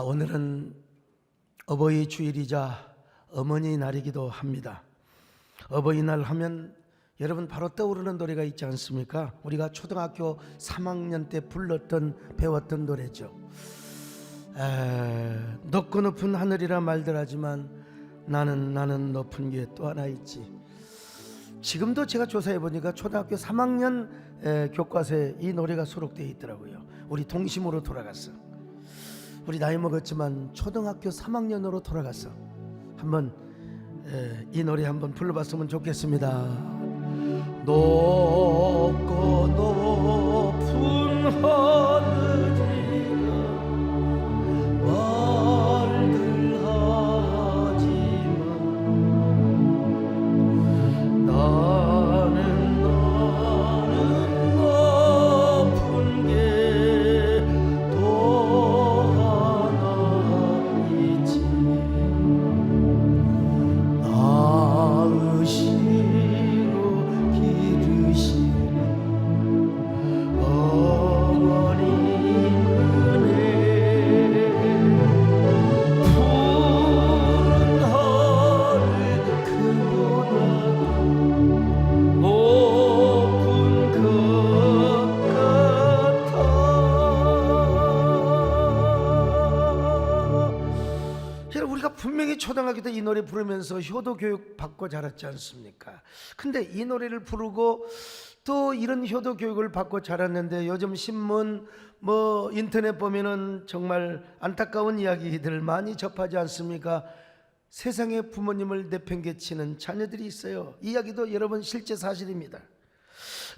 오늘은 어버이 주일이자 어머니 날이기도 합니다. 어버이날 하면 여러분 바로 떠오르는 노래가 있지 않습니까? 우리가 초등학교 3학년 때 불렀던 배웠던 노래죠. 높고 높은 하늘이라 말들 하지만 나는 높은 게 또 하나 있지. 지금도 제가 조사해 보니까 초등학교 3학년 교과서에 이 노래가 수록되어 있더라고요. 우리 동심으로 돌아갔어. 우리 나이 먹었지만 초등학교 3학년으로 돌아갔어. 한번 이 노래 한번 불러봤으면 좋겠습니다. 높고 높은 하늘이라 말들 하지만 나는 높은 게 또 하나 있지. 낳으시고 기르시는 어머니 은혜, 푸른 하늘 그보다도 높은 것 같아. 우리가 분명히 초등학교 때 이 노래 부르면서 효도 교육 받고 자랐지 않습니까? 근데 이 노래를 부르고 또 이런 효도 교육을 받고 자랐는데 요즘 신문 인터넷 보면은 정말 안타까운 이야기들 많이 접하지 않습니까? 세상에 부모님을 내팽개치는 자녀들이 있어요. 이 이야기도 여러분 실제 사실입니다.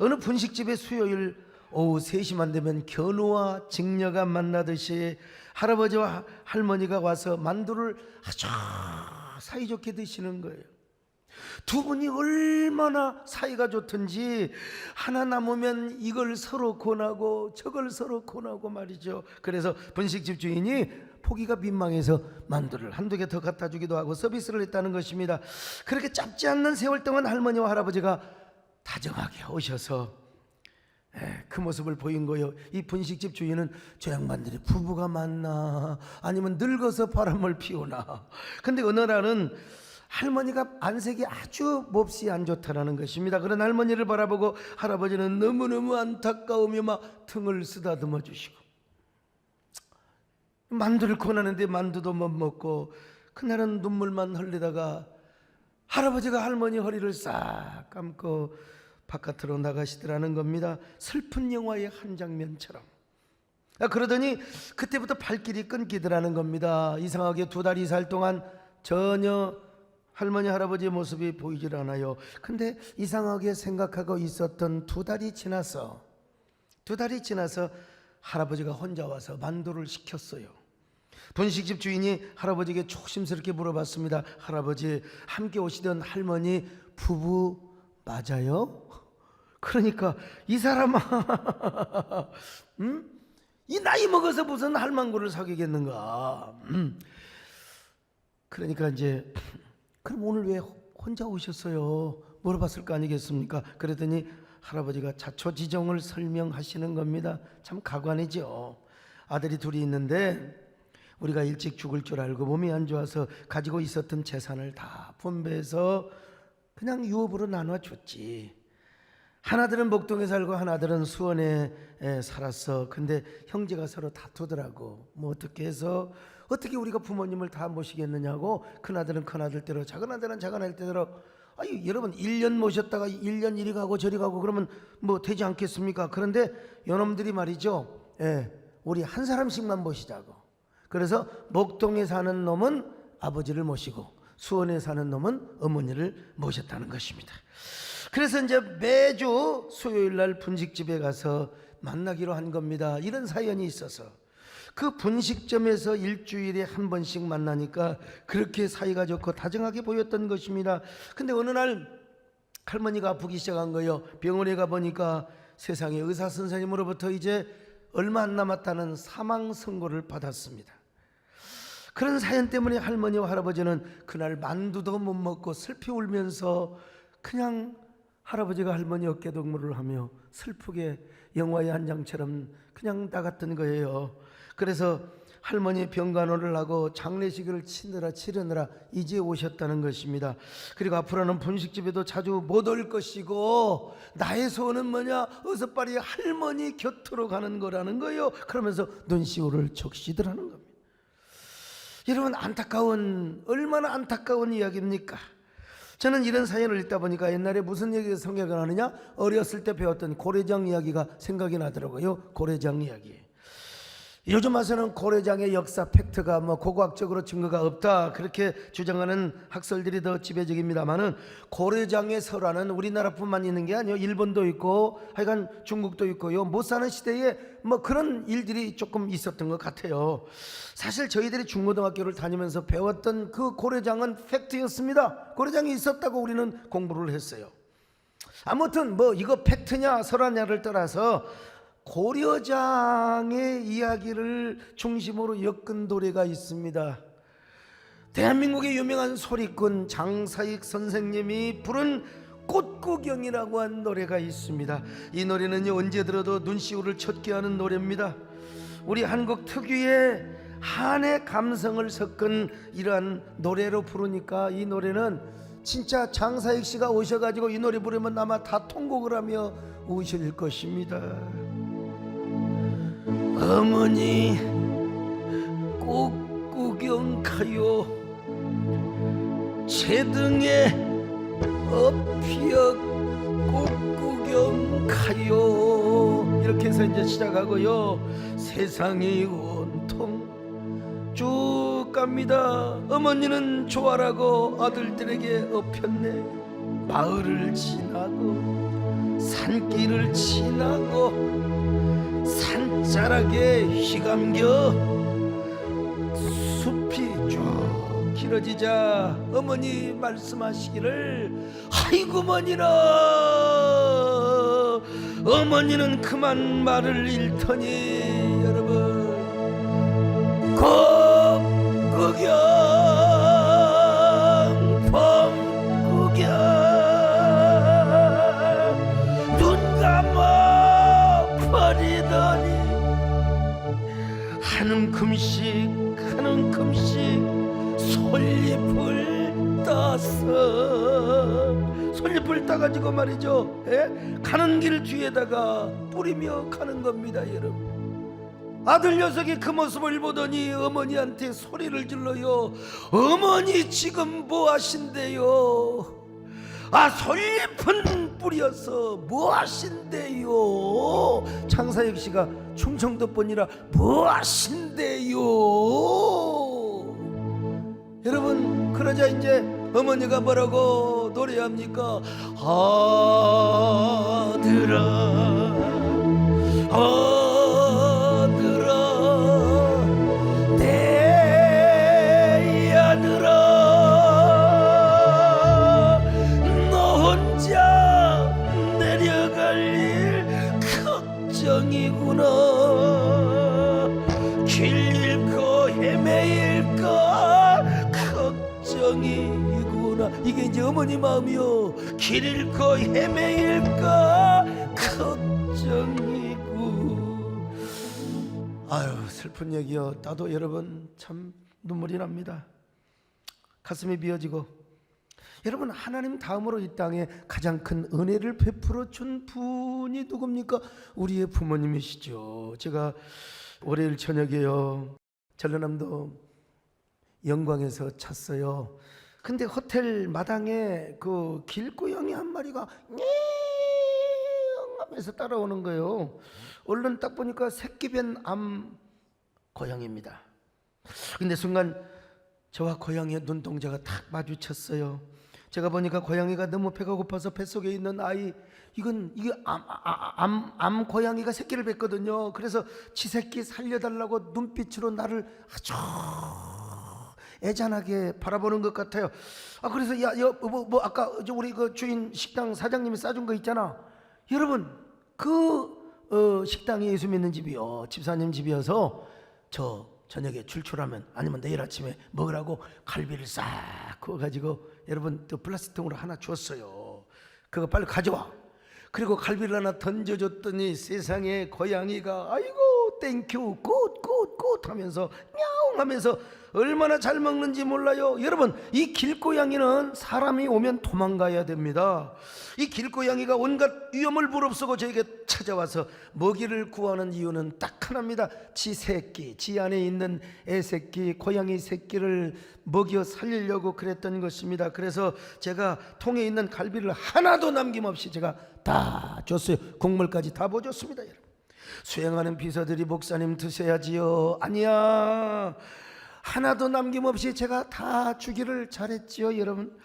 어느 분식집의 수요일 오후 3시만 되면 견우와 직녀가 만나듯이 할아버지와 할머니가 와서 만두를 아주 사이좋게 드시는 거예요. 두 분이 얼마나 사이가 좋든지 하나 남으면 이걸 서로 권하고 저걸 서로 권하고 말이죠. 그래서 분식집 주인이 포기가 민망해서 만두를 한두 개 더 갖다 주기도 하고 서비스를 했다는 것입니다. 그렇게 짧지 않는 세월 동안 할머니와 할아버지가 다정하게 오셔서 그 모습을 보인 거예요. 이 분식집 주인은 저 양반들이 부부가 맞나 아니면 늙어서 바람을 피우나. 근데 어느 날은 할머니가 안색이 아주 몹시 안 좋다라는 것입니다. 그런 할머니를 바라보고 할아버지는 너무너무 안타까우며 막 등을 쓰다듬어 주시고 만두를 권하는데 만두도 못 먹고 그날은 눈물만 흘리다가 할아버지가 할머니 허리를 싹 감고 바깥으로 나가시더라는 겁니다. 슬픈 영화의 한 장면처럼. 그러더니 그때부터 발길이 끊기더라는 겁니다. 이상하게 2달 이상 동안 전혀 할머니 할아버지의 모습이 보이질 않아요. 근데 이상하게 생각하고 있었던 2달이 지나서 할아버지가 혼자 와서 만두를 시켰어요. 분식집 주인이 할아버지에게 조심스럽게 물어봤습니다. 할아버지, 함께 오시던 할머니 부부 맞아요? 그러니까 이 사람아 이 나이 먹어서 무슨 할망구를 사귀겠는가. 그러니까 이제 그럼 오늘 왜 혼자 오셨어요? 물어봤을 거 아니겠습니까? 그랬더니 할아버지가 자초지종을 설명하시는 겁니다. 참 가관이죠. 아들이 둘이 있는데 우리가 일찍 죽을 줄 알고 몸이 안 좋아서 가지고 있었던 재산을 다 분배해서 그냥 유업으로 나눠줬지. 하나들은 목동에 살고 하나들은 수원에 살았어. 근데 형제가 서로 다투더라고. 어떻게 해서 어떻게 우리가 부모님을 다 모시겠느냐고. 큰아들은 큰아들대로, 작은아들은 작은아들대로. 여러분 1년 모셨다가 1년 이리 가고 저리 가고 그러면 되지 않겠습니까? 그런데 요놈들이 말이죠, 우리 한 사람씩만 모시자고. 그래서 목동에 사는 놈은 아버지를 모시고 수원에 사는 놈은 어머니를 모셨다는 것입니다. 그래서 이제 매주 수요일날 분식집에 가서 만나기로 한 겁니다. 이런 사연이 있어서 그 분식점에서 일주일에 한 번씩 만나니까 그렇게 사이가 좋고 다정하게 보였던 것입니다. 근데 어느 날 할머니가 아프기 시작한 거예요. 병원에 가보니까 세상에 의사 선생님으로부터 이제 얼마 안 남았다는 사망 선고를 받았습니다. 그런 사연 때문에 할머니와 할아버지는 그날 만두도 못 먹고 슬피 울면서 그냥 할아버지가 할머니 어깨동무를 하며 슬프게 영화의 한 장처럼 그냥 나갔던 거예요. 그래서 할머니 병간호를 하고 장례식을 치르느라 이제 오셨다는 것입니다. 그리고 앞으로는 분식집에도 자주 못 올 것이고 나의 소원은 뭐냐? 어서 빨리 할머니 곁으로 가는 거라는 거예요. 그러면서 눈시울을 적시더라는 겁니다. 여러분, 얼마나 안타까운 이야기입니까? 저는 이런 사연을 읽다 보니까 옛날에 무슨 얘기가 생각을 하느냐? 어렸을 때 배웠던 고래장 이야기가 생각이 나더라고요. 고래장 이야기. 요즘 와서는 고래장의 역사 팩트가 고고학적으로 증거가 없다 그렇게 주장하는 학설들이 더 지배적입니다만은, 고래장의 설화는 우리나라뿐만 있는 게 아니에요. 일본도 있고 하여간 중국도 있고요. 못 사는 시대에 그런 일들이 조금 있었던 것 같아요. 사실 저희들이 중고등학교를 다니면서 배웠던 그 고래장은 팩트였습니다. 고래장이 있었다고 우리는 공부를 했어요. 아무튼 이거 팩트냐 설화냐를 떠나서 고려장의 이야기를 중심으로 엮은 노래가 있습니다. 대한민국의 유명한 소리꾼 장사익 선생님이 부른 꽃구경이라고 한 노래가 있습니다. 이 노래는요, 언제 들어도 눈시울을 쳤게 하는 노래입니다. 우리 한국 특유의 한의 감성을 섞은 이러한 노래로 부르니까 이 노래는 진짜 장사익 씨가 오셔가지고 이 노래 부르면 아마 다 통곡을 하며 우실 것입니다. 어머니 꽃구경 가요, 제 등에 업히어 꽃구경 가요. 이렇게 해서 이제 시작하고요. 세상이 온통 쭉 갑니다. 어머니는 좋아라고 아들들에게 업혔네. 마을을 지나고 산길을 지나고 산자락에 휘감겨 숲이 쭉 길어지자 어머니 말씀하시기를, 아이고머니라. 어머니는 그만 말을 잃더니 여러분, 꽃구경 봄구경 눈 감아 버리더니 한 움큼씩 한 움큼씩 솔잎을 따서 솔잎을 따가지고 말이죠, 가는 길 뒤에다가 뿌리며 가는 겁니다. 여러분, 아들 녀석이 그 모습을 보더니 어머니한테 소리를 질러요. 어머니 지금 뭐 하신대요? 아, 솔잎은 뿌려서 뭐 하신대요? 장사익 씨가 충청도 분이라 뭐 하신대요? 여러분, 그러자 이제 어머니가 뭐라고 노래합니까? 아들아 아들아 내 아들아, 너 혼자 내려갈 일 걱정이구나. 길 잃고 헤매일까 걱정이구나. 이게 이제 어머니 마음이요. 길 잃고 헤매일까 걱정이고. 아유, 슬픈 얘기요. 나도 여러분 참 눈물이 납니다. 가슴이 미어지고. 여러분, 하나님 다음으로 이 땅에 가장 큰 은혜를 베풀어 준 분이 누굽니까? 우리의 부모님이시죠. 제가 월요일 저녁에요, 전라남도 영광에서 잤어요. 근데 호텔 마당에 그 길고양이 한 마리가 하면서 따라오는 거예요. 얼른 딱 보니까 새끼뱀 암 고양이입니다. 근데 순간 저와 고양이의 눈동자가 탁 마주쳤어요. 제가 보니까 고양이가 너무 배가 고파서 뱃속에 있는 아이, 이게 암 고양이가 새끼를 뱉거든요. 그래서 지 새끼 살려달라고 눈빛으로 나를 아주 애잔하게 바라보는 것 같아요. 그래서 아까 우리 그 주인 식당 사장님이 싸준 거 있잖아. 여러분, 그 식당이 예수 믿는 집이요, 집사님 집이어서 저 저녁에 출출하면 아니면 내일 아침에 먹으라고 갈비를 싹 구워가지고 여러분 또 플라스틱통으로 하나 줬어요. 그거 빨리 가져와. 그리고 갈비를 하나 던져줬더니 세상에 고양이가 아이고 땡큐 굿 하면서 냥 하면서 얼마나 잘 먹는지 몰라요. 여러분, 이 길고양이는 사람이 오면 도망가야 됩니다. 이 길고양이가 온갖 위험을 무릅쓰고 저에게 찾아와서 먹이를 구하는 이유는 딱 하나입니다. 지 새끼, 지 안에 있는 애새끼, 고양이 새끼를 먹여 살리려고 그랬던 것입니다. 그래서 제가 통에 있는 갈비를 하나도 남김없이 제가 다 줬어요. 국물까지 다 부어줬습니다. 여러분, 수행하는 비서들이 목사님 드셔야지요. 아니야, 하나도 남김없이 제가 다 주기를 잘했지요. 여러분,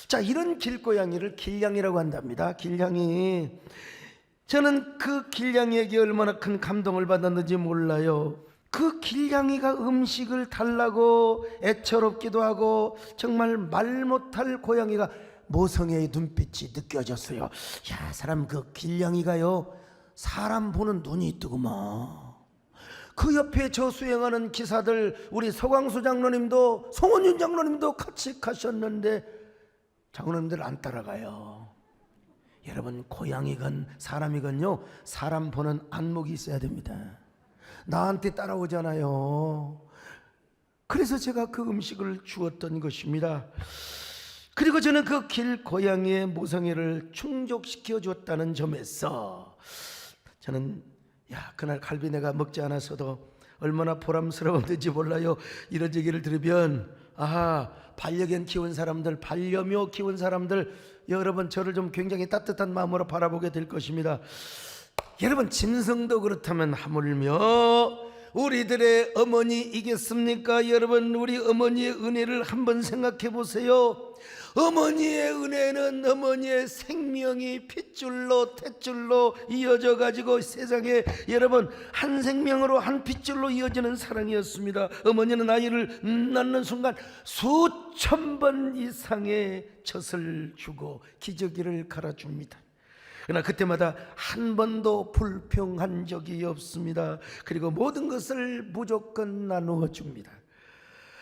자, 이런 길고양이를 길냥이라고 한답니다. 길냥이. 저는 그 길냥이에게 얼마나 큰 감동을 받았는지 몰라요. 그 길냥이가 음식을 달라고 애처롭기도 하고 정말 말 못할 고양이가 모성애의 눈빛이 느껴졌어요. 야, 사람 그 길냥이가요, 사람 보는 눈이 있더구만. 그 옆에 저 수행하는 기사들, 우리 서광수 장로님도 송원윤 장로님도 같이 가셨는데 장로님들 안 따라가요. 여러분, 고양이건 사람이건요, 사람 보는 안목이 있어야 됩니다. 나한테 따라오잖아요. 그래서 제가 그 음식을 주었던 것입니다. 그리고 저는 그 길고양이의 모성애를 충족시켜 줬다는 점에서 저는, 야, 그날 갈비 내가 먹지 않았어도 얼마나 보람스러웠는지 몰라요. 이런 얘기를 들으면, 아하, 반려견 키운 사람들, 반려묘 키운 사람들, 여러분, 저를 좀 굉장히 따뜻한 마음으로 바라보게 될 것입니다. 여러분, 짐승도 그렇다면 하물며 우리들의 어머니이겠습니까? 여러분, 우리 어머니의 은혜를 한번 생각해 보세요. 어머니의 은혜는 어머니의 생명이 핏줄로 탯줄로 이어져 가지고 세상에, 여러분, 한 생명으로 한 핏줄로 이어지는 사랑이었습니다. 어머니는 아이를 낳는 순간 수천 번 이상의 젖을 주고 기저귀를 갈아줍니다. 그러나 그때마다 한 번도 불평한 적이 없습니다. 그리고 모든 것을 무조건 나누어 줍니다.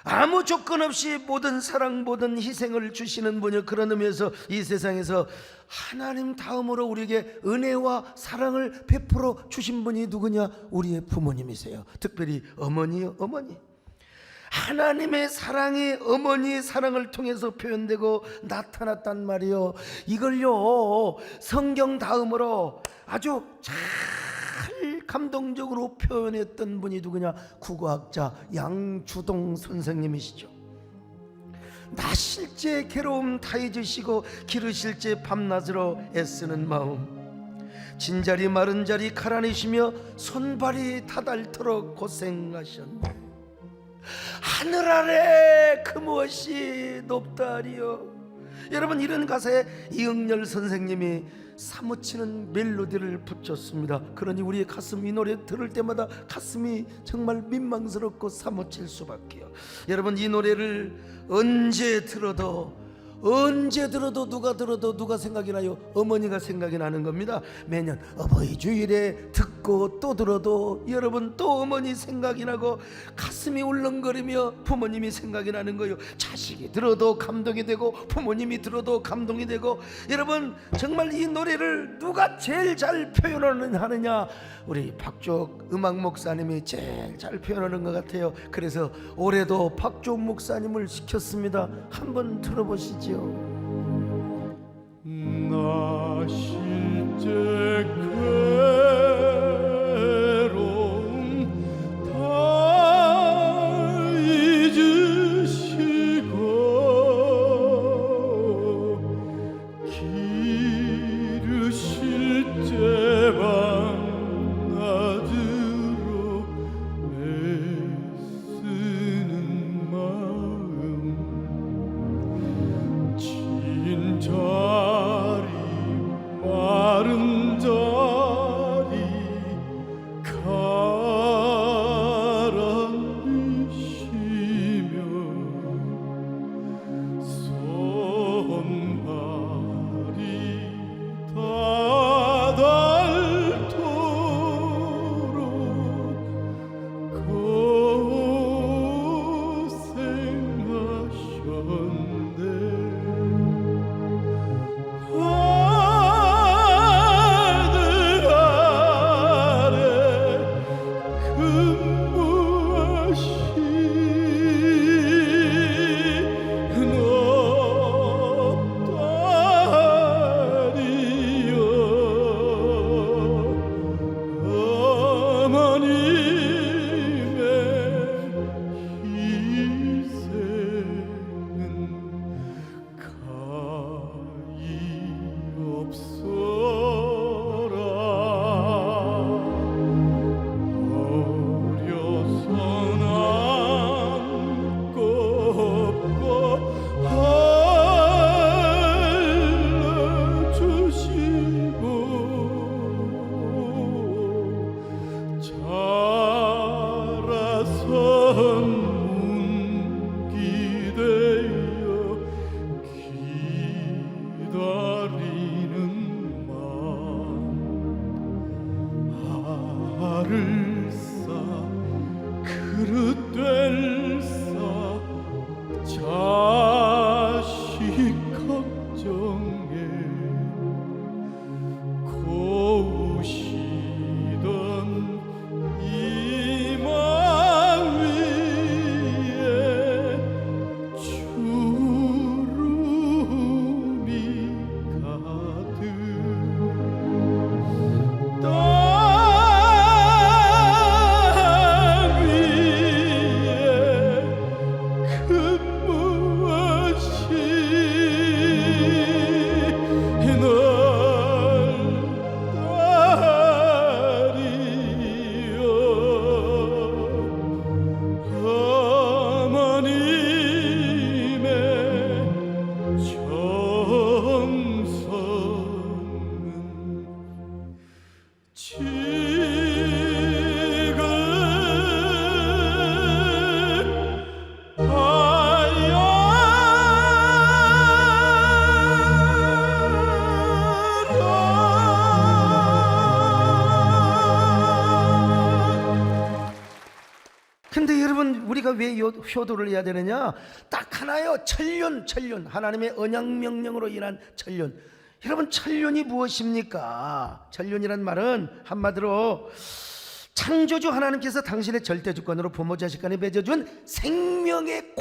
아무 조건 없이 모든 사랑, 모든 희생을 주시는 분이요, 그런 의미에서 이 세상에서 하나님 다음으로 우리에게 은혜와 사랑을 베풀어 주신 분이 누구냐? 우리의 부모님이세요. 특별히 어머니요, 어머니. 하나님의 사랑이 어머니의 사랑을 통해서 표현되고 나타났단 말이요. 이걸요, 성경 다음으로 아주 잘 감동적으로 표현했던 분이 누구냐? 국어학자 양주동 선생님이시죠. 나실제 괴로움 다 잊으시고 기르실제 밤낮으로 애쓰는 마음, 진자리 마른 자리 갈아내시며 손발이 다닳도록 고생하셨네. 하늘 아래 그 무엇이 높다리요. 여러분, 이런 가사에 이응열 선생님이 사무치는 멜로디를 붙였습니다. 그러니 우리의 가슴, 이 노래 들을 때마다 가슴이 정말 민망스럽고 사무칠 수밖에요. 여러분, 이 노래를 언제 들어도 누가 들어도 누가 생각이 나요? 어머니가 생각이 나는 겁니다. 매년 어버이 주일에 듣고 또 들어도 여러분 또 어머니 생각이 나고 가슴이 울렁거리며 부모님이 생각이 나는 거예요. 자식이 들어도 감동이 되고 부모님이 들어도 감동이 되고. 여러분, 정말 이 노래를 누가 제일 잘 하느냐? 우리 박주옥 음악 목사님이 제일 잘 표현하는 것 같아요. 그래서 올해도 박주옥 목사님을 시켰습니다. 한번 들어보시죠. 나 실제 괴로움 다 잊으시고 기르실제 밤낮으로 애쓰는 마음, 여러분 우리가 왜 효도를 해야 되느냐? 딱 하나요. 천륜. 하나님의 언약 명령으로 인한 천륜. 여러분 천륜이 무엇입니까? 천륜이란 말은 한마디로 창조주 하나님께서 당신의 절대주권으로 부모 자식 간에 맺어준 생명의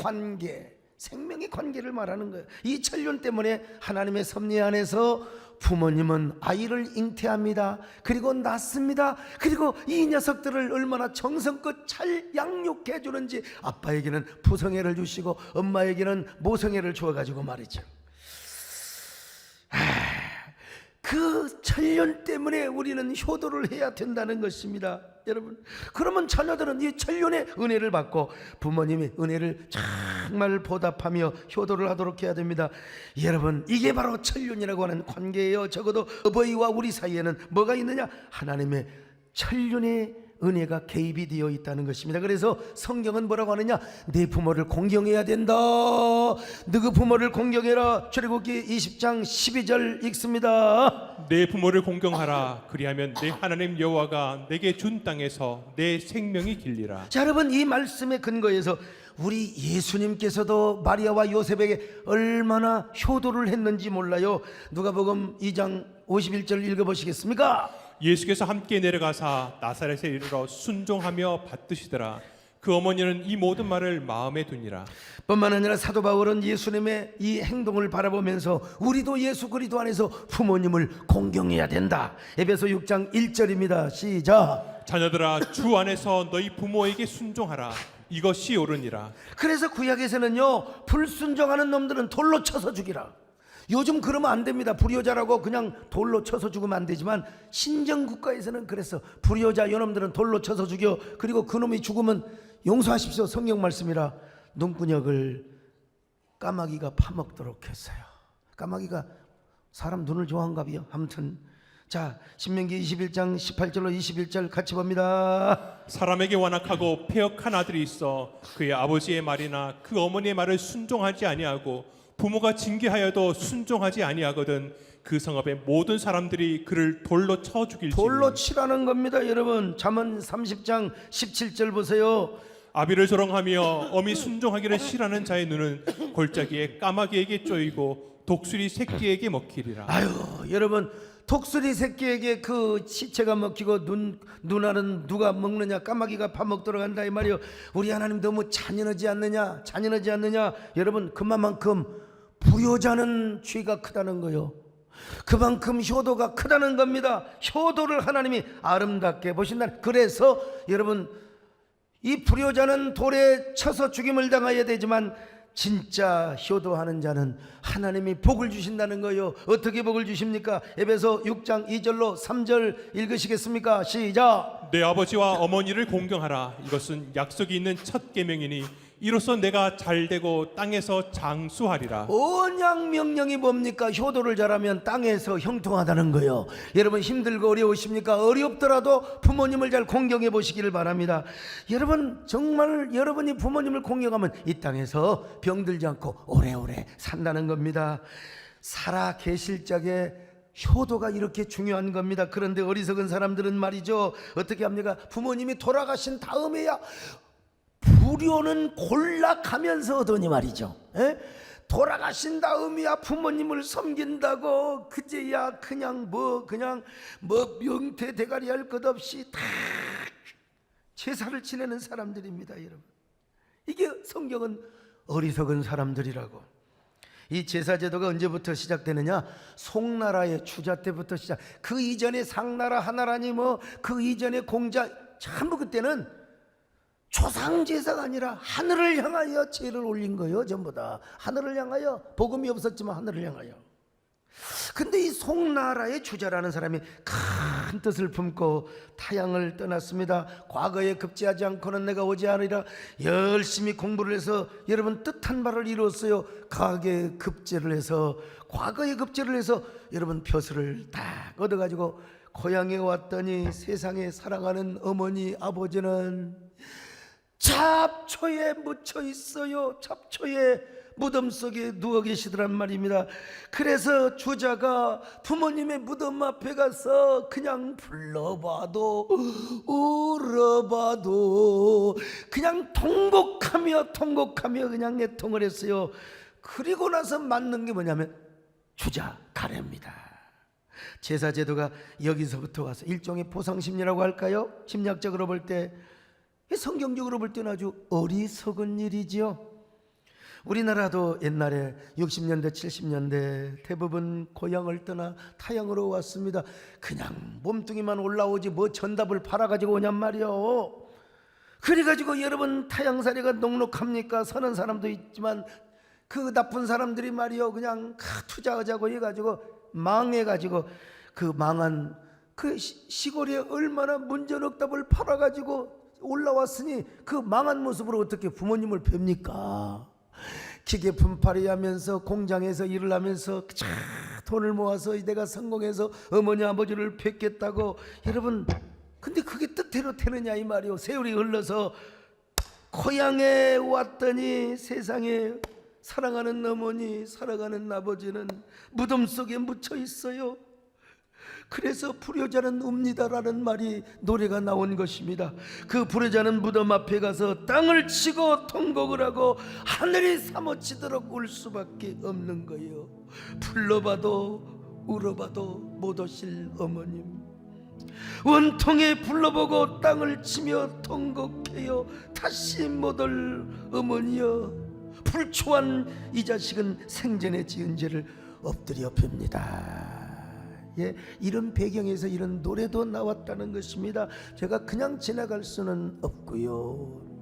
관계를 말하는 거예요. 이 천륜 때문에 하나님의 섭리 안에서 부모님은 아이를 잉태합니다. 그리고 낳습니다. 그리고 이 녀석들을 얼마나 정성껏 잘 양육해 주는지 아빠에게는 부성애를 주시고 엄마에게는 모성애를 주어가지고 말이죠. 그 천륜 때문에 우리는 효도를 해야 된다는 것입니다. 여러분, 그러면 자녀들은 이 천륜의 은혜를 받고 부모님의 은혜를 정말 보답하며 효도를 하도록 해야 됩니다. 여러분, 이게 바로 천륜이라고 하는 관계예요. 적어도 어버이와 우리 사이에는 뭐가 있느냐? 하나님의 천륜의 은혜가 개입이 되어 있다는 것입니다. 그래서 성경은 뭐라고 하느냐? 내 부모를 공경해야 된다. 너그 부모를 공경해라. 출애굽기 20장 12절 읽습니다. 내 부모를 공경하라. 그리하면 내 하나님 여호와가 내게 준 땅에서 내 생명이 길리라. 자, 여러분, 이 말씀의 근거에서 우리 예수님께서도 마리아와 요셉에게 얼마나 효도를 했는지 몰라요. 누가복음 2장 51절 읽어보시겠습니까? 예수께서 함께 내려가사 나사렛에 이르러 순종하며 받드시더라. 그 어머니는 이 모든 말을 마음에 두니라. 뿐만 아니라 사도 바울은 예수님의 이 행동을 바라보면서 우리도 예수 그리스도 안에서 부모님을 공경해야 된다. 에베소 6장 1절입니다. 시작. 자녀들아, 주 안에서 너희 부모에게 순종하라. 이것이 옳으니라. 그래서 구약에서는요, 불순종하는 놈들은 돌로 쳐서 죽이라. 요즘 그러면 안 됩니다. 불효자라고 그냥 돌로 쳐서 죽으면 안 되지만 신정국가에서는 그래서 불효자 요놈들은 돌로 쳐서 죽여. 그리고 그놈이 죽으면 용서하십시오. 성경 말씀이라 눈구녕을 까마귀가 파먹도록 했어요. 까마귀가 사람 눈을 좋아한가 봐요. 아무튼 자, 신명기 21장 18절로 21절 같이 봅니다. 사람에게 완악하고 패역한 아들이 있어 그의 아버지의 말이나 그 어머니의 말을 순종하지 아니하고 부모가 징계하여도 순종하지 아니하거든 그 성읍의 모든 사람들이 그를 돌로 쳐 죽일지니. 돌로 치라는 겁니다. 여러분, 잠언 30장 17절 보세요. 아비를 조롱하며 어미 순종하기를 싫어하는 자의 눈은 골짜기에 까마귀에게 쪼이고 독수리 새끼에게 먹히리라. 아유, 여러분, 독수리 새끼에게 그 시체가 먹히고 눈알은 누가 먹느냐? 까마귀가 파먹도록 한다 이 말이요. 우리 하나님 너무 잔인하지 않느냐? 여러분, 그만큼 불효자는 죄가 크다는 거요. 그만큼 효도가 크다는 겁니다. 효도를 하나님이 아름답게 보신다. 그래서 여러분, 이 불효자는 돌에 쳐서 죽임을 당해야 되지만 진짜 효도하는 자는 하나님이 복을 주신다는 거예요. 어떻게 복을 주십니까? 에베소 6장 2절로 3절 읽으시겠습니까? 시작. 내 아버지와 어머니를 공경하라. 이것은 약속이 있는 첫 계명이니 이로써 내가 잘되고 땅에서 장수하리라. 언약 명령이 뭡니까? 효도를 잘하면 땅에서 형통하다는 거예요. 여러분, 힘들고 어려우십니까? 어렵더라도 부모님을 잘 공경해 보시기를 바랍니다. 여러분, 정말 여러분이 부모님을 공경하면 이 땅에서 병들지 않고 오래오래 산다는 겁니다. 살아 계실 적에 효도가 이렇게 중요한 겁니다. 그런데 어리석은 사람들은 말이죠, 어떻게 합니까? 부모님이 돌아가신 다음에야 불효는 골락하면서 얻으니 말이죠. 돌아가신 다음이야 부모님을 섬긴다고 그제야 그냥 명태 대가리 할 것 없이 다 제사를 지내는 사람들입니다. 여러분, 이게 성경은 어리석은 사람들이라고. 이 제사 제도가 언제부터 시작되느냐? 송나라의 추자 때부터 시작. 그 이전에 상나라, 하나라니 그 이전에 공자, 전부 그때는 조상 제사가 아니라 하늘을 향하여 제를 올린 거예요. 전부 다 하늘을 향하여. 복음이 없었지만 하늘을 향하여. 근데 이 송나라의 주자라는 사람이 큰 뜻을 품고 타향을 떠났습니다. 과거에 급제하지 않고는 내가 오지 않으리라. 열심히 공부를 해서 여러분 뜻한 바를 이루었어요. 과거에 급제를 해서 여러분 표수를 다 얻어가지고 고향에 왔더니 세상에 사랑하는 어머니 아버지는 잡초에 묻혀 있어요. 잡초에 무덤 속에 누워 계시더란 말입니다. 그래서 주자가 부모님의 무덤 앞에 가서 그냥 불러봐도 울어봐도 그냥 통곡하며 그냥 애통을 했어요. 그리고 나서 맞는 게 뭐냐면 주자 가래입니다. 제사제도가 여기서부터 와서 일종의 보상심리라고 할까요? 심리학적으로 볼 때, 성경적으로 볼 때는 아주 어리석은 일이지요. 우리나라도 옛날에 60년대 70년대 대부분 고향을 떠나 타향으로 왔습니다. 그냥 몸뚱이만 올라오지 뭐 전답을 팔아가지고 오냔 말이요. 그래가지고 여러분 타향살이가 녹록합니까? 서는 사람도 있지만 그 나쁜 사람들이 말이요 그냥 투자하자고 해가지고 망해가지고 그 망한 그 시골에 얼마나 문전억답을 팔아가지고 올라왔으니 그 망한 모습으로 어떻게 부모님을 뵙니까? 기계 분팔이 하면서 공장에서 일을 하면서 돈을 모아서 내가 성공해서 어머니 아버지를 뵙겠다고. 여러분 근데 그게 뜻대로 되느냐 이 말이요. 세월이 흘러서 고향에 왔더니 세상에 사랑하는 어머니 사랑하는 아버지는 무덤 속에 묻혀 있어요. 그래서 불효자는 웁니다라는 말이 노래가 나온 것입니다. 그 불효자는 무덤 앞에 가서 땅을 치고 통곡을 하고 하늘이 사모치도록 울 수밖에 없는 거예요. 불러봐도 울어봐도 못 오실 어머님, 원통에 불러보고 땅을 치며 통곡해요. 다시 못 올 어머니여, 불초한 이 자식은 생전에 지은 죄를 엎드려 봅니다. 예, 이런 배경에서 이런 노래도 나왔다는 것입니다. 제가 그냥 지나갈 수는 없고요.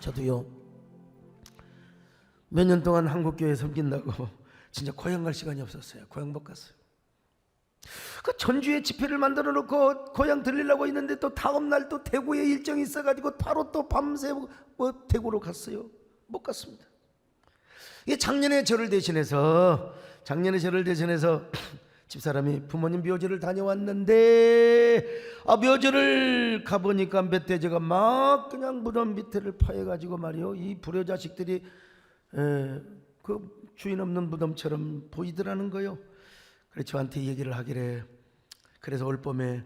저도요 몇 년 동안 한국교회 섬긴다고 진짜 고향 갈 시간이 없었어요. 고향 못 갔어요. 그 전주에 집회를 만들어 놓고 고향 들리려고 했는데 또 다음 날 또 대구에 일정이 있어가지고 바로 또 밤새 대구로 갔어요. 못 갔습니다. 이게 작년에 저를 대신해서 집사람이 부모님 묘지를 다녀왔는데 묘지를 가보니까 멧돼지가 막 그냥 무덤 밑에를 파해가지고 말이요, 이 불효자식들이 그 주인 없는 무덤처럼 보이더라는 거요. 그래서 저한테 얘기를 하기를, 그래서 올봄에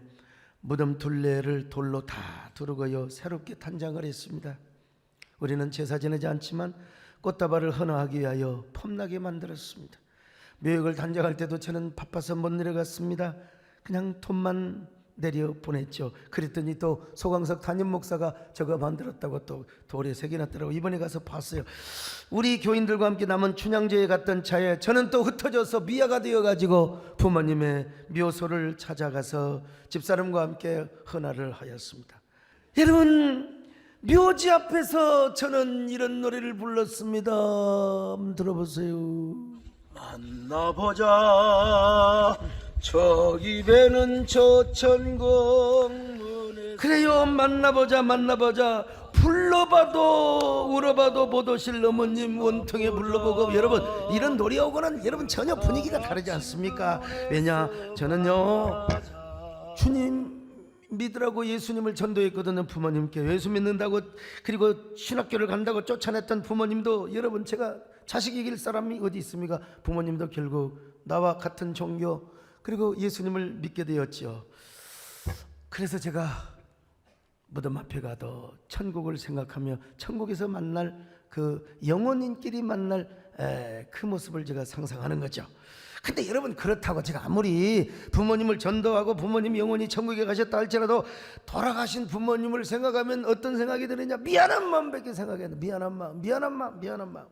무덤 둘레를 돌로 다 두르고요 새롭게 탄장을 했습니다. 우리는 제사 지내지 않지만 꽃다발을 헌화하기 위하여 폼나게 만들었습니다. 묘역을 단장할 때도 저는 바빠서 못 내려갔습니다. 그냥 돈만 내려 보냈죠. 그랬더니 또 소광석 담임 목사가 저거 만들었다고 또 돌에 새겨놨더라고. 이번에 가서 봤어요. 우리 교인들과 함께 남은 춘향제에 갔던 차에 저는 또 흩어져서 미아가 되어가지고 부모님의 묘소를 찾아가서 집사람과 함께 헌화를 하였습니다. 여러분, 묘지 앞에서 저는 이런 노래를 불렀습니다. 한번 들어보세요. 만나보자 저기 배는 저천공문에. 그래요, 만나보자 불러봐도 울어봐도 못 오실 어머님 원통에 불러보고. 여러분, 이런 노래하고는 여러분 전혀 분위기가 다르지 않습니까? 왜냐, 저는요 주님 믿으라고 예수님을 전도했거든요. 부모님께 예수 믿는다고, 그리고 신학교를 간다고 쫓아냈던 부모님도, 여러분 제가 자식 이길 사람이 어디 있습니까? 부모님도 결국 나와 같은 종교, 그리고 예수님을 믿게 되었죠. 그래서 제가 무덤 앞에 가도 천국을 생각하며 천국에서 만날 그 영혼인끼리 만날 그 모습을 제가 상상하는 거죠. 근데 여러분, 그렇다고 제가 아무리 부모님을 전도하고 부모님 영혼이 천국에 가셨다 할지라도 돌아가신 부모님을 생각하면 어떤 생각이 드느냐? 미안한 마음밖에 생각이 안 나. 미안한 마음.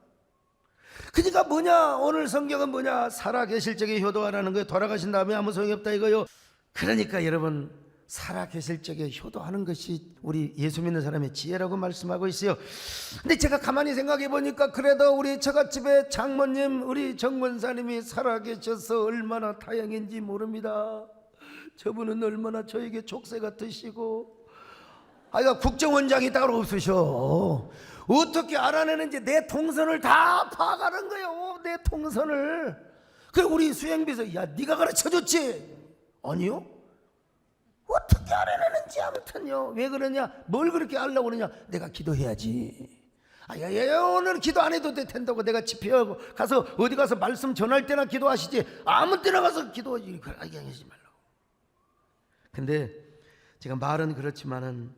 그러니까 뭐냐? 오늘 성경은 뭐냐? 살아계실 적에 효도하라는 거예요. 돌아가신 다음에 아무 소용이 없다 이거요. 그러니까 여러분, 살아계실 적에 효도하는 것이 우리 예수 믿는 사람의 지혜라고 말씀하고 있어요. 근데 제가 가만히 생각해 보니까 그래도 우리 처갓집의 장모님, 우리 정권사님이 살아계셔서 얼마나 다행인지 모릅니다. 저분은 얼마나 저에게 족쇄 같으시고, 아이가 국정원장이 따로 없으셔. 어떻게 알아내는지 내 통선을 다 파가는 거예요. 내 통선을. 그래 우리 수행비서, 야 네가 가르쳐줬지? 아니요. 어떻게 알아내는지. 아무튼요. 왜 그러냐? 뭘 그렇게 알려고 그러냐? 내가 기도해야지. 아야야, 오늘 기도 안 해도 된다고 내가 집회하고 가서 어디 가서 말씀 전할 때나 기도하시지, 아무 때나 가서 기도하지. 하지 말라고. 근데 제가 말은 그렇지만은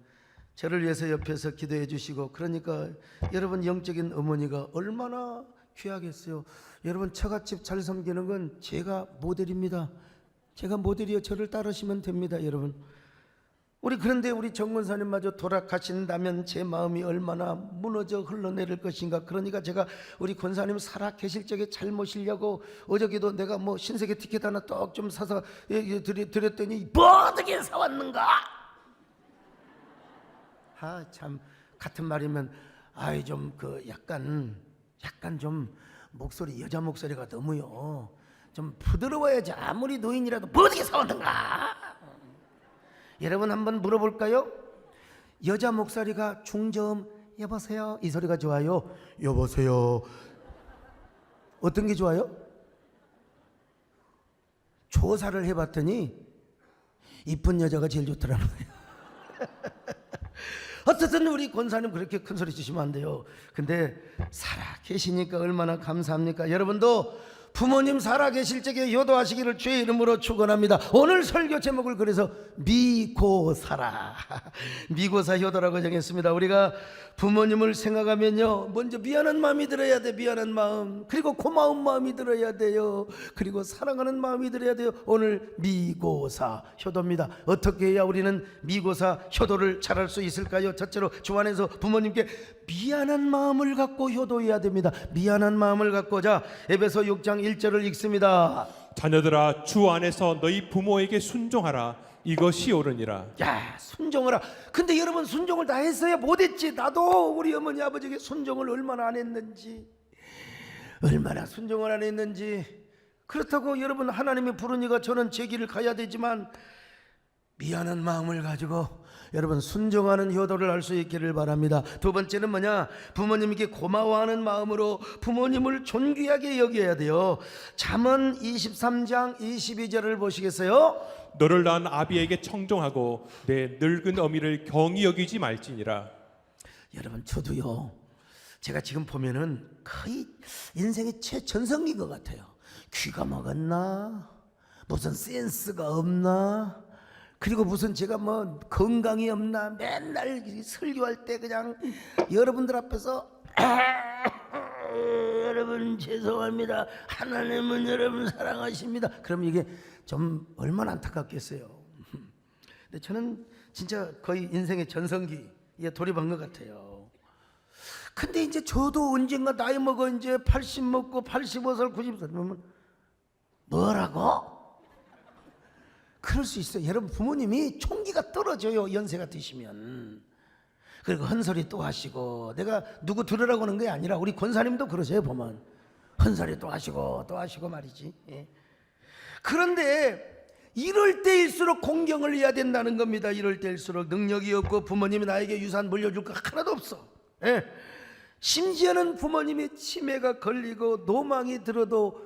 저를 위해서 옆에서 기도해 주시고, 그러니까 여러분 영적인 어머니가 얼마나 귀하겠어요. 여러분 처갓집 잘 섬기는 건 제가 모델입니다. 제가 모델이요. 저를 따르시면 됩니다, 여러분. 그런데 우리 정권사님마저 돌아가신다면 제 마음이 얼마나 무너져 흘러내릴 것인가. 그러니까 제가 우리 권사님 살아 계실 적에 잘 모시려고 어저께도 내가 뭐 신세계 티켓 하나 떡 좀 사서 드렸더니 뭐 어떻게 사왔는가? 참 같은 말이면 좀 그 약간 좀 목소리, 여자 목소리가 너무요 좀 부드러워야지. 아무리 노인이라도 뭐 어떻게 사왔는가? 여러분 한번 물어볼까요? 여자 목소리가 중저음, 여보세요, 이 소리가 좋아요? 여보세요, 어떤 게 좋아요? 조사를 해봤더니 이쁜 여자가 제일 좋더라는 거예요. 어쨌든 우리 권사님 그렇게 큰 소리 치시면 안 돼요. 근데 살아 계시니까 얼마나 감사합니까? 여러분도 부모님 살아 계실 적에 효도하시기를 주의 이름으로 축원합니다. 오늘 설교 제목을 그래서 미고사라, 미고사 효도라고 정했습니다. 우리가 부모님을 생각하면요, 먼저 미안한 마음이 들어야 돼. 미안한 마음, 그리고 고마운 마음이 들어야 돼요. 그리고 사랑하는 마음이 들어야 돼요. 오늘 미고사 효도입니다. 어떻게 해야 우리는 미고사 효도를 잘할 수 있을까요? 첫째로 주 안에서 부모님께 미안한 마음을 갖고 효도해야 됩니다. 미안한 마음을 갖고. 자, 에베소 6장 1절을 읽습니다. 자녀들아, 주 안에서 너희 부모에게 순종하라. 이것이 옳으니라. 야, 순종하라. 근데 여러분, 순종을 다 했어야 못했지. 나도 우리 어머니 아버지에게 순종을 얼마나 안 했는지, 얼마나 순종을 안 했는지. 그렇다고 여러분, 하나님이 부르니까 저는 제 길을 가야 되지만 미안한 마음을 가지고 여러분 순종하는 효도를 할 수 있기를 바랍니다. 두 번째는 뭐냐? 부모님께 고마워하는 마음으로 부모님을 존귀하게 여겨야 돼요. 잠언 23장 22절을 보시겠어요? 너를 낳은 아비에게 청종하고 내 늙은 어미를 경히 여기지 말지니라. 여러분, 저도요, 제가 지금 보면은 거의 인생의 최전성기인 것 같아요. 귀가 먹었나? 무슨 센스가 없나? 그리고 무슨 제가 뭐 건강이 없나? 맨날 설교할 때 그냥 여러분들 앞에서 여러분 죄송합니다, 하나님은 여러분 사랑하십니다. 그럼 이게 좀 얼마나 안타깝겠어요. 근데 저는 진짜 거의 인생의 전성기에 돌입한 것 같아요. 근데 이제 저도 언젠가 나이 먹어 이제 80 먹고 85살 90살 그러면 뭐라고? 그럴 수 있어요. 여러분, 부모님이 총기가 떨어져요, 연세가 드시면. 그리고 헛소리 또 하시고, 내가 누구 들으라고 하는 게 아니라 우리 권사님도 그러세요. 보면 헛소리 또 하시고 말이지. 예. 그런데 이럴 때일수록 공경을 해야 된다는 겁니다. 이럴 때일수록 능력이 없고 부모님이 나에게 유산 물려줄 거 하나도 없어. 심지어는 부모님이 치매가 걸리고 노망이 들어도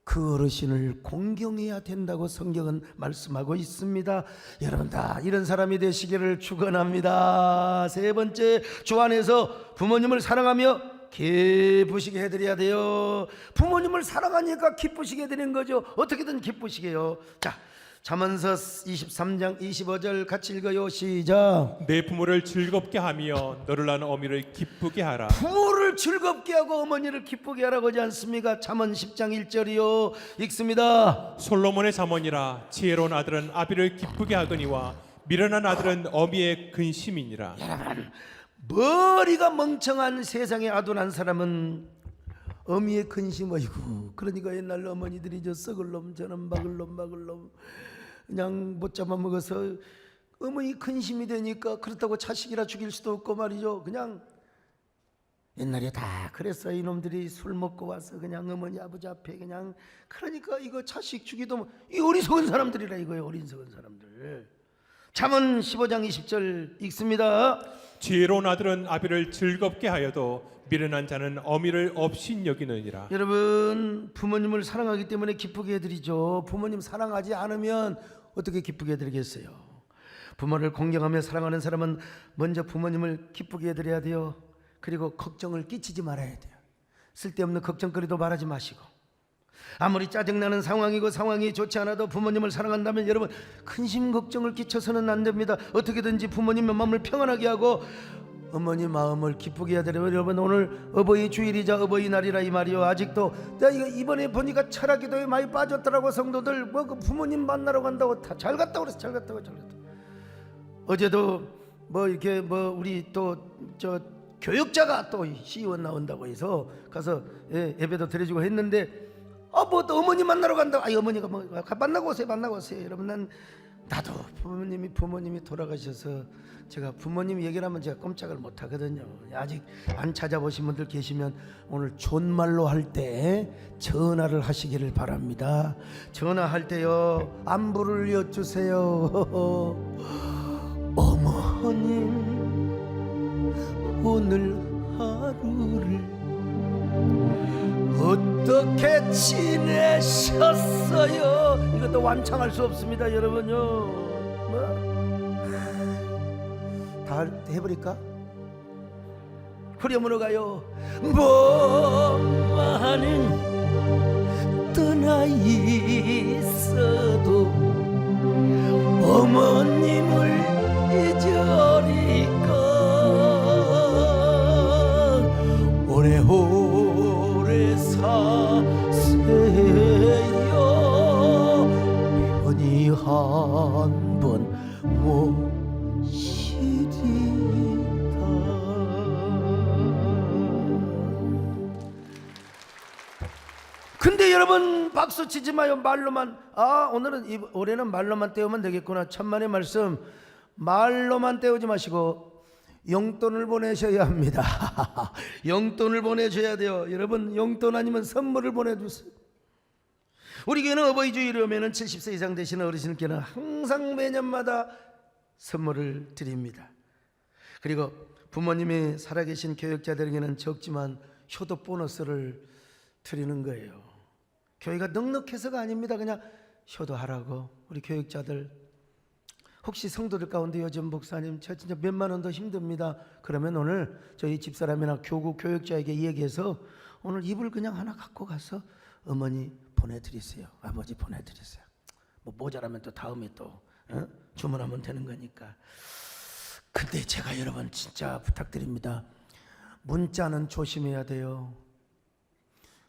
그 어르신을 공경해야 된다고 성경은 말씀하고 있습니다. 여러분 다 이런 사람이 되시기를 축원합니다. 세 번째, 주 안에서 부모님을 사랑하며 기쁘시게 해드려야 돼요. 부모님을 사랑하니까 기쁘시게 해드리는 거죠. 어떻게든 기쁘시게 해요. 자, 잠언서 23장 25절 같이 읽어요. 시작. 내 부모를 즐겁게 하며 너를 낳은 어미를 기쁘게 하라. 부모를 즐겁게 하고 어머니를 기쁘게 하라고 하지 않습니까? 잠언 10장 1절이요. 읽습니다. 솔로몬의 잠언이라 지혜로운 아들은 아비를 기쁘게 하거니와 미련한 아들은 어미의 근심이니라. 여러분, 머리가 멍청한 세상에 아둔한 사람은 어미의 근심. 어이구, 그러니까 옛날 어머니들이 저 썩을 놈 저놈 막을 놈 그냥 못 잡아먹어서 어머니 근심이 되니까 그렇다고 자식이라 죽일 수도 없고 말이죠. 그냥 옛날에 다 그랬어요. 이놈들이 술 먹고 와서 그냥 어머니 아버지 앞에 그냥, 그러니까 이거 자식 죽이도 이 어리석은 사람들이라 이거예요. 어리석은 사람들. 잠언 15장 20절 읽습니다. 지혜로운 아들은 아비를 즐겁게 하여도 미련한 자는 어미를 업신 여기느니라. 여러분, 부모님을 사랑하기 때문에 기쁘게 해드리죠. 부모님 사랑하지 않으면 어떻게 기쁘게 해드리겠어요? 부모를 공경하며 사랑하는 사람은 먼저 부모님을 기쁘게 해드려야 돼요. 그리고 걱정을 끼치지 말아야 돼요. 쓸데없는 걱정거리도 말하지 마시고, 아무리 짜증나는 상황이고 상황이 좋지 않아도 부모님을 사랑한다면 여러분 근심 걱정을 끼쳐서는 안 됩니다. 어떻게든지 부모님의 마음을 평안하게 하고 어머니 마음을 기쁘게 해야 돼요. 여러분, 오늘 어버이 주일이자 어버이날이라 이 말이요. 아직도 내가 이거 이번에 보니까 철학기도에 많이 빠졌더라고. 성도들 뭐 그 부모님 만나러 간다고 다 잘 갔다 그래서 잘 갔다. 어제도 뭐 이렇게 뭐 우리 또 저 교육자가 또 시의원 나온다고 해서 가서 예배도 드려주고 했는데, 뭐 또 어머니 만나러 간다. 어머니가 뭐 만나고 오세요. 여러분, 나도 부모님이 돌아가셔서 제가 부모님 얘기를 하면 제가 꼼짝을 못 하거든요. 아직 안 찾아보신 분들 계시면 오늘 존말로 할 때 전화를 하시기를 바랍니다. 전화할 때요, 안부를 여쭈세요. 어머님, 오늘 하루를 어떻게 지내셨어요? 이것도 완창할 수 없습니다, 여러분요. 다 해버릴까? 후렴으로 가요. 뭐만은 떠나 있어도 어머님을 잊으리까. 오래오래 사세요. 편히 한번 모시리다. 근데 여러분 박수 치지 마요. 말로만, 올해는 말로만 때우면 되겠구나. 천만의 말씀, 말로만 때우지 마시고 용돈을 보내셔야 합니다. 용돈을 보내셔야 돼요. 여러분, 용돈 아니면 선물을 보내주세요. 우리 교회는 어버이 주일이 오면 70세 이상 되시는 어르신께는 항상 매년마다 선물을 드립니다. 그리고 부모님이 살아계신 교육자들에게는 적지만 효도 보너스를 드리는 거예요. 교회가 넉넉해서가 아닙니다. 그냥 효도하라고. 우리 교육자들, 혹시 성도들 가운데 요즘 목사님 저 진짜 몇만 원 더 힘듭니다. 그러면 오늘 저희 집사람이나 교구 교육자에게 얘기해서 오늘 이불 그냥 하나 갖고 가서 어머니 보내드리세요. 아버지 보내드리세요. 뭐 모자라면 또 다음에 또 주문하면 되는 거니까. 근데 제가 여러분 진짜 부탁드립니다. 문자는 조심해야 돼요.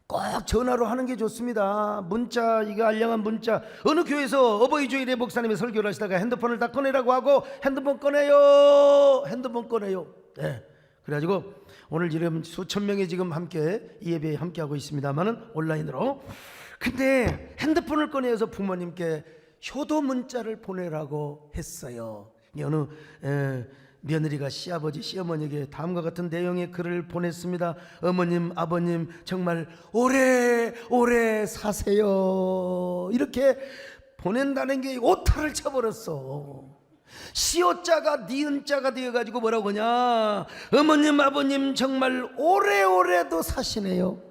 꼭 전화로 하는 게 좋습니다. 문자, 이거 알량한 문자. 어느 교회에서 어버이 주일에 목사님이 설교를 하시다가 핸드폰을 다 꺼내라고 하고 핸드폰 꺼내요. 네. 그래가지고 오늘 이름 수천 명이 지금 함께 이 예배에 함께 하고 있습니다만은 온라인으로. 근데 핸드폰을 꺼내서 부모님께 효도 문자를 보내라고 했어요. 어느 며느리가 시아버지 시어머니에게 다음과 같은 내용의 글을 보냈습니다. 어머님 아버님 정말 오래 사세요. 이렇게 보낸다는 게 오타를 쳐버렸어. 시오자가 니은자가 되어가지고 뭐라고 하냐, 어머님 아버님 정말 오래도 사시네요.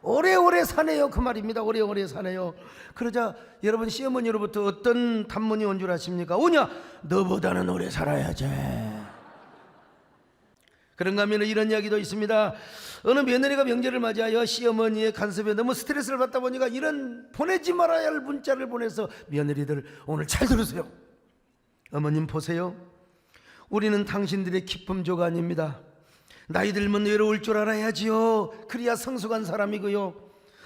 오래오래 사네요 그 말입니다. 오래오래 사네요. 그러자 여러분 시어머니로부터 어떤 단문이 온 줄 아십니까? 오냐 너보다는 오래 살아야지. 그런가 하면 이런 이야기도 있습니다. 어느 며느리가 명절을 맞이하여 시어머니의 간섭에 너무 스트레스를 받다 보니까 이런 보내지 말아야 할 문자를 보내서 며느리들 오늘 잘 들으세요. 어머님 보세요. 우리는 당신들의 기쁨조가 아닙니다. 나이 들면 외로울 줄 알아야지요. 그래야 성숙한 사람이고요.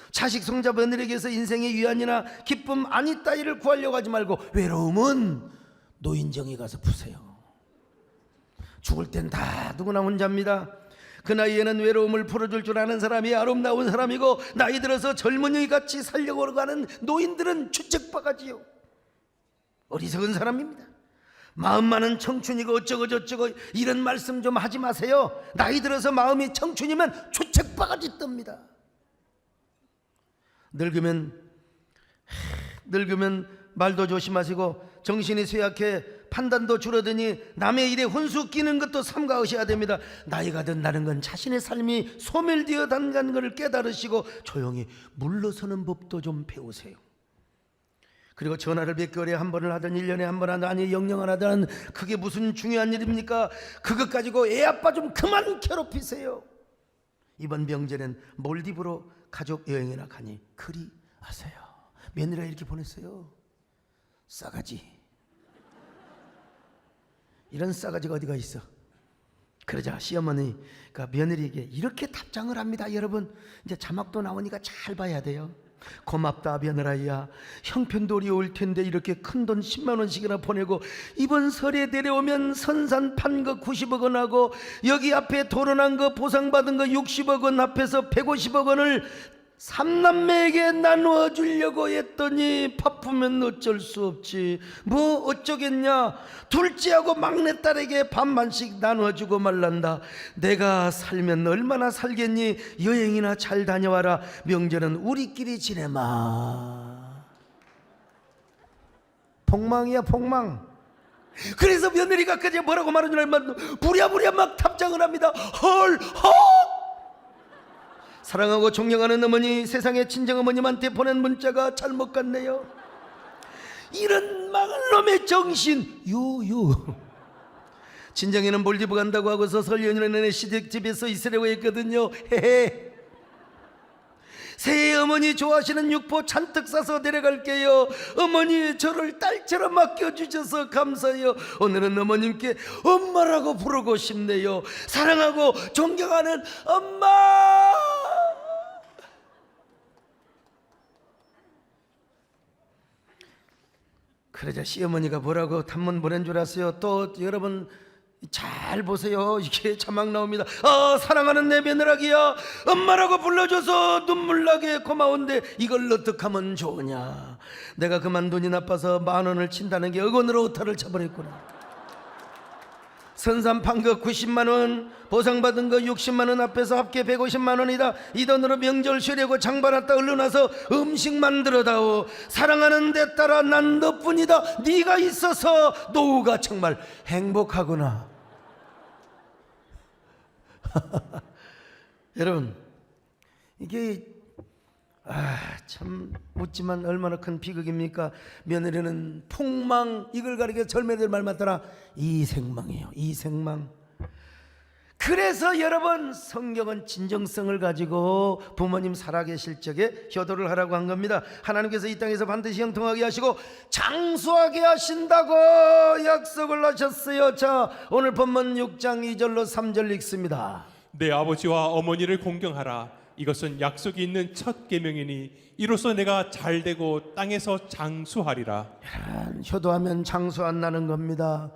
자식 손자 며느리에게서 인생의 위안이나 기쁨 아니 따위를 구하려고 하지 말고 외로움은 노인정에 가서 푸세요. 죽을 땐 다 누구나 혼자입니다. 그 나이에는 외로움을 풀어줄 줄 아는 사람이 아름다운 사람이고 나이 들어서 젊은이 같이 살려고 하는 노인들은 주책바가지요. 어리석은 사람입니다. 마음만은 청춘이고 어쩌고 저쩌고 이런 말씀 좀 하지 마세요. 나이 들어서 마음이 청춘이면 주책바가지 뜹니다. 늙으면 말도 조심하시고 정신이 쇠약해 판단도 줄어드니 남의 일에 혼수 끼는 것도 삼가하셔야 됩니다. 나이가 든다는 건 자신의 삶이 소멸되어 간다는 것을 깨달으시고 조용히 물러서는 법도 좀 배우세요. 그리고 전화를 몇 개월에 한 번을 하든 1년에 한 번 하든 아니 영영을 하든 그게 무슨 중요한 일입니까? 그것 가지고 애 아빠 좀 그만 괴롭히세요. 이번 명절엔 몰디브로 가족 여행이나 가니 그리 하세요. 며느리가 이렇게 보냈어요. 싸가지. 이런 싸가지가 어디가 있어. 그러자 시어머니가 며느리에게 이렇게 답장을 합니다. 여러분 이제 자막도 나오니까 잘 봐야 돼요. 고맙다 며느라야. 형편도 어려울 텐데 이렇게 큰돈 10만 원씩이나 보내고 이번 설에 내려오면 선산 판 거 90억 원 하고 여기 앞에 도론한 거 보상받은 거 60억 원 합해서 150억 원을 삼남매에게 나누어 주려고 했더니 바쁘면 어쩔 수 없지. 뭐 어쩌겠냐. 둘째하고 막내딸에게 반반씩 나눠주고 말란다. 내가 살면 얼마나 살겠니. 여행이나 잘 다녀와라. 명절은 우리끼리 지내마. 폭망이야 폭망. 그래서 며느리가 그제 뭐라고 말하는 줄 알면 부랴부랴 막 답장을 합니다. 헐. 사랑하고 존경하는 어머니, 세상의 친정어머님한테 보낸 문자가 잘못 갔네요. 이런 망할 놈의 정신. 요요. 친정에는 몰디브 간다고 하고서 설 연휴 내내 시댁집에서 있으려고 했거든요. 헤헤. 새해 어머니 좋아하시는 육포 잔뜩 싸서 내려갈게요. 어머니 저를 딸처럼 맡겨주셔서 감사해요. 오늘은 어머님께 엄마라고 부르고 싶네요. 사랑하고 존경하는 엄마. 그러자 시어머니가 뭐라고 단문 보낸 줄 아세요? 또 여러분 잘 보세요. 이게 자막 나옵니다. 사랑하는 내 며느라기야, 엄마라고 불러줘서 눈물나게 고마운데 이걸 어떡하면 좋으냐. 내가 그만 돈이 나빠서 10,000원을 친다는 게 억원으로 오타를 쳐버렸구나. 선산 판 거 90만 원, 보상받은 거 60만 원 합해서 합계 150만 원이다. 이 돈으로 명절 쉬려고 장봐놨다 얼른 와서 음식 만들어다오. 사랑하는 내 딸아, 난 너뿐이다. 네가 있어서 노후가 정말 행복하구나. 여러분 이게 참 웃지만 얼마나 큰 비극입니까? 며느리는 폭망, 이걸 가리켜 젊은이들 말 맞더라 이생망이에요. 이생망. 그래서 여러분 성경은 진정성을 가지고 부모님 살아계실 적에 효도를 하라고 한 겁니다. 하나님께서 이 땅에서 반드시 형통하게 하시고 장수하게 하신다고 약속을 하셨어요. 자, 오늘 본문 6장 2절로 3절 읽습니다. 내 아버지와 어머니를 공경하라. 이것은 약속이 있는 첫 계명이니 이로써 내가 잘되고 땅에서 장수하리라. 효도하면 장수 안 나는 겁니다.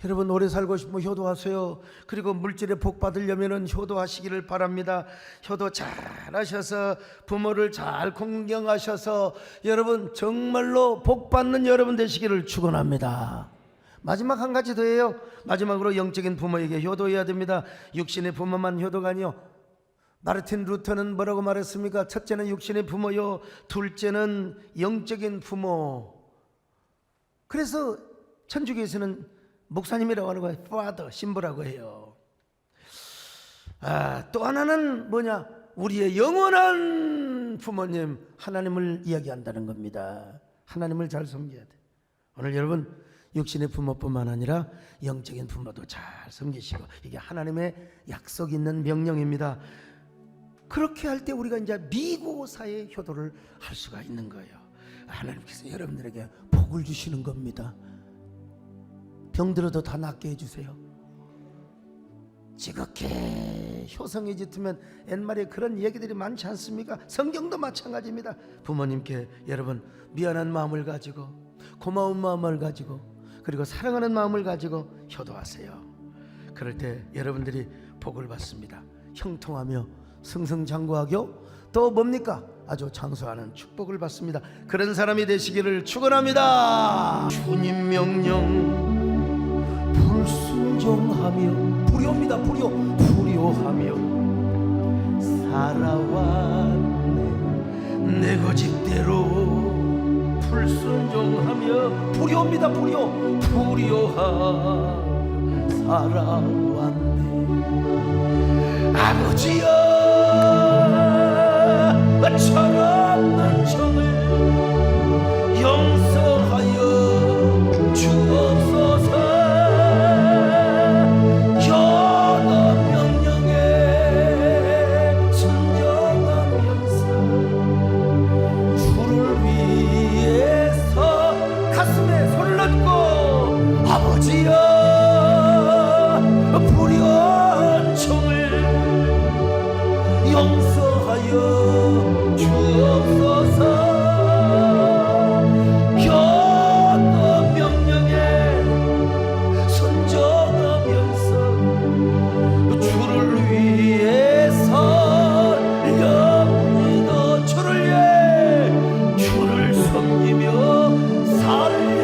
여러분 오래 살고 싶으면 효도하세요. 그리고 물질에 복 받으려면 효도하시기를 바랍니다. 효도 잘 하셔서 부모를 잘 공경하셔서 여러분 정말로 복 받는 여러분 되시기를 축원합니다. 마지막 한 가지 더 해요. 마지막으로 영적인 부모에게 효도해야 됩니다. 육신의 부모만 효도가 아니요. 마르틴 루터는 뭐라고 말했습니까? 첫째는 육신의 부모요, 둘째는 영적인 부모. 그래서 천주교에서는 목사님이라고 하는 거예요. 파더, 신부라고 해요. 또 하나는 뭐냐? 우리의 영원한 부모님 하나님을 이야기한다는 겁니다. 하나님을 잘 섬겨야 돼. 오늘 여러분 육신의 부모뿐만 아니라 영적인 부모도 잘 섬기시고, 이게 하나님의 약속 있는 명령입니다. 그렇게 할 때 우리가 이제 미고사의 효도를 할 수가 있는 거예요. 하나님께서 여러분들에게 복을 주시는 겁니다. 병들어도 다 낫게 해주세요. 지극히 효성이 짙으면 옛말에 그런 얘기들이 많지 않습니까? 성경도 마찬가지입니다. 부모님께 여러분 미안한 마음을 가지고, 고마운 마음을 가지고, 그리고 사랑하는 마음을 가지고 효도하세요. 그럴 때 여러분들이 복을 받습니다. 형통하며 승승장구하고 또 뭡니까? 아주 장수하는 축복을 받습니다. 그런 사람이 되시기를 축원합니다. 주님 명령 불순종하며 불효입니다. 불효하며 살아왔네. 내 고집대로 불순종하며 불효입니다. 불효하며 살아왔네. 아버지여, 철없는 정을 용서하여 주옵소서. 여러 명령에 순종하면서 주를 위해서 가슴에 손을 얹고, 아버지여 불의한 정을 용서하여 주옵소서. 여러 명령에 순종하면서 주를 위해서 렵니다. 주를 위해 주를 섬기며 살렵니다.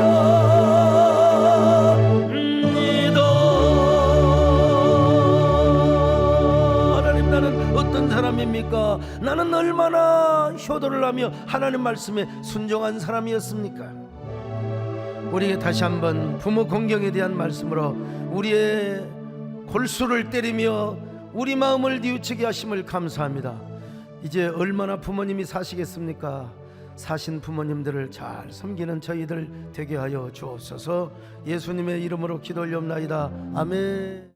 하나님, 나는 어떤 사람입니까? 나는 얼마나 효도를 하며 하나님 말씀에 순종한 사람이었습니까? 우리에게 다시 한번 부모 공경에 대한 말씀으로 우리의 골수를 때리며 우리 마음을 뉘우치게 하심을 감사합니다. 이제 얼마나 부모님이 사시겠습니까? 사신 부모님들을 잘 섬기는 저희들 되게 하여 주옵소서. 예수님의 이름으로 기도 올리옵나이다. 아멘.